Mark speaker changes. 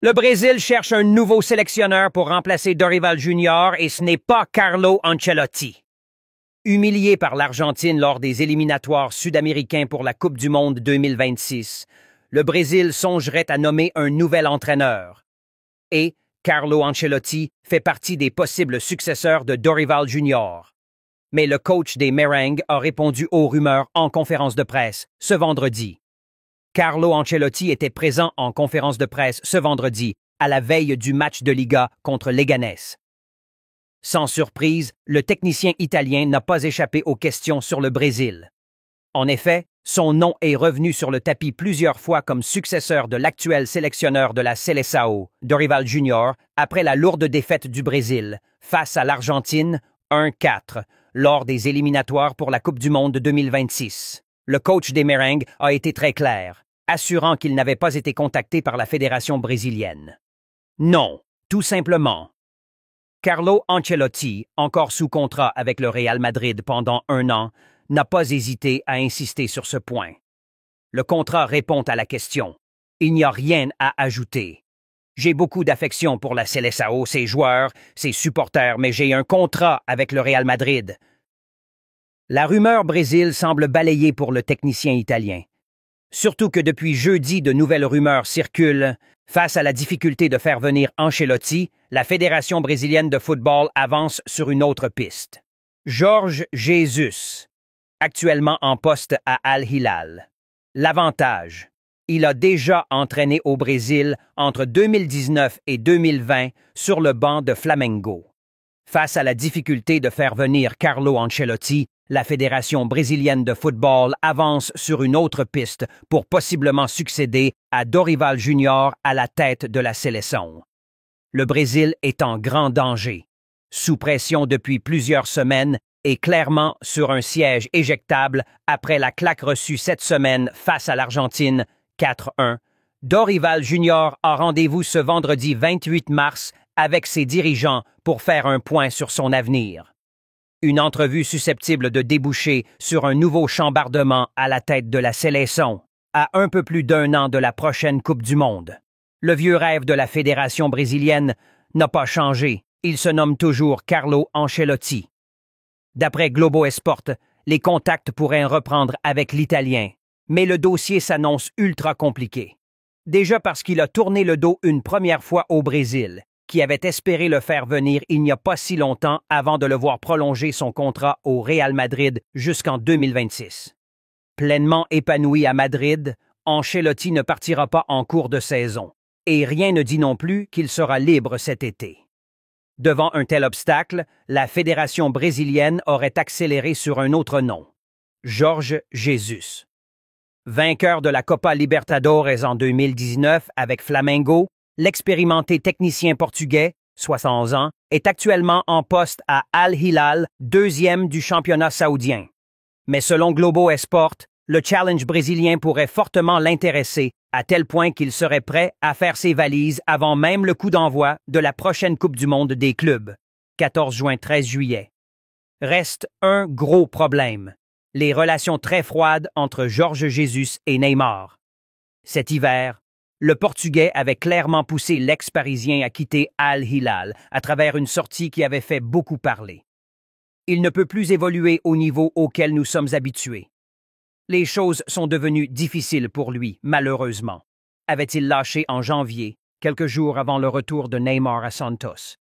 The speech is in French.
Speaker 1: Le Brésil cherche un nouveau sélectionneur pour remplacer Dorival Junior et ce n'est pas Carlo Ancelotti. Humilié par l'Argentine lors des éliminatoires sud-américains pour la Coupe du Monde 2026, le Brésil songerait à nommer un nouvel entraîneur. Et Carlo Ancelotti fait partie des possibles successeurs de Dorival Junior. Mais le coach des Merengues a répondu aux rumeurs en conférence de presse ce vendredi. Carlo Ancelotti était présent en conférence de presse ce vendredi, à la veille du match de Liga contre Leganés. Sans surprise, le technicien italien n'a pas échappé aux questions sur le Brésil. En effet, son nom est revenu sur le tapis plusieurs fois comme successeur de l'actuel sélectionneur de la Seleção, Dorival Junior, après la lourde défaite du Brésil face à l'Argentine 1-4 lors des éliminatoires pour la Coupe du Monde 2026. Le coach des Merengues a été très clair, assurant qu'il n'avait pas été contacté par la fédération brésilienne. Non, tout simplement. Carlo Ancelotti, encore sous contrat avec le Real Madrid pendant 1 an, n'a pas hésité à insister sur ce point. Le contrat répond à la question. Il n'y a rien à ajouter. J'ai beaucoup d'affection pour la Seleção, ses joueurs, ses supporters, mais j'ai un contrat avec le Real Madrid. La rumeur Brésil semble balayée pour le technicien italien. Surtout que depuis jeudi, de nouvelles rumeurs circulent. Face à la difficulté de faire venir Ancelotti, la Fédération brésilienne de football avance sur une autre piste. Jorge Jesus, actuellement en poste à Al Hilal. L'avantage, il a déjà entraîné au Brésil entre 2019 et 2020 sur le banc de Flamengo. Face à la difficulté de faire venir Carlo Ancelotti, la Fédération brésilienne de football avance sur une autre piste pour possiblement succéder à Dorival Junior à la tête de la Seleção. Le Brésil est en grand danger, sous pression depuis plusieurs semaines et clairement sur un siège éjectable après la claque reçue cette semaine face à l'Argentine 4-1. Dorival Junior a rendez-vous ce vendredi 28 mars avec ses dirigeants pour faire un point sur son avenir. Une entrevue susceptible de déboucher sur un nouveau chambardement à la tête de la Seleção, à un peu plus d'1 an de la prochaine Coupe du Monde. Le vieux rêve de la fédération brésilienne n'a pas changé. Il se nomme toujours Carlo Ancelotti. D'après Globo Esport, les contacts pourraient reprendre avec l'Italien, mais le dossier s'annonce ultra compliqué. Déjà parce qu'il a tourné le dos une première fois au Brésil, qui avait espéré le faire venir il n'y a pas si longtemps avant de le voir prolonger son contrat au Real Madrid jusqu'en 2026. Pleinement épanoui à Madrid, Ancelotti ne partira pas en cours de saison, et rien ne dit non plus qu'il sera libre cet été. Devant un tel obstacle, la fédération brésilienne aurait accéléré sur un autre nom, Jorge Jesus. Vainqueur de la Copa Libertadores en 2019 avec Flamengo, l'expérimenté technicien portugais, 60 ans, est actuellement en poste à Al Hilal, 2e du championnat saoudien. Mais selon Globo Esport, le challenge brésilien pourrait fortement l'intéresser, à tel point qu'il serait prêt à faire ses valises avant même le coup d'envoi de la prochaine Coupe du Monde des clubs, 14 juin-13 juillet. Reste un gros problème, les relations très froides entre Jorge Jesus et Neymar. Cet hiver, le Portugais avait clairement poussé l'ex-Parisien à quitter Al Hilal à travers une sortie qui avait fait beaucoup parler. Il ne peut plus évoluer au niveau auquel nous sommes habitués. Les choses sont devenues difficiles pour lui, malheureusement, avait-il lâché en janvier, quelques jours avant le retour de Neymar à Santos.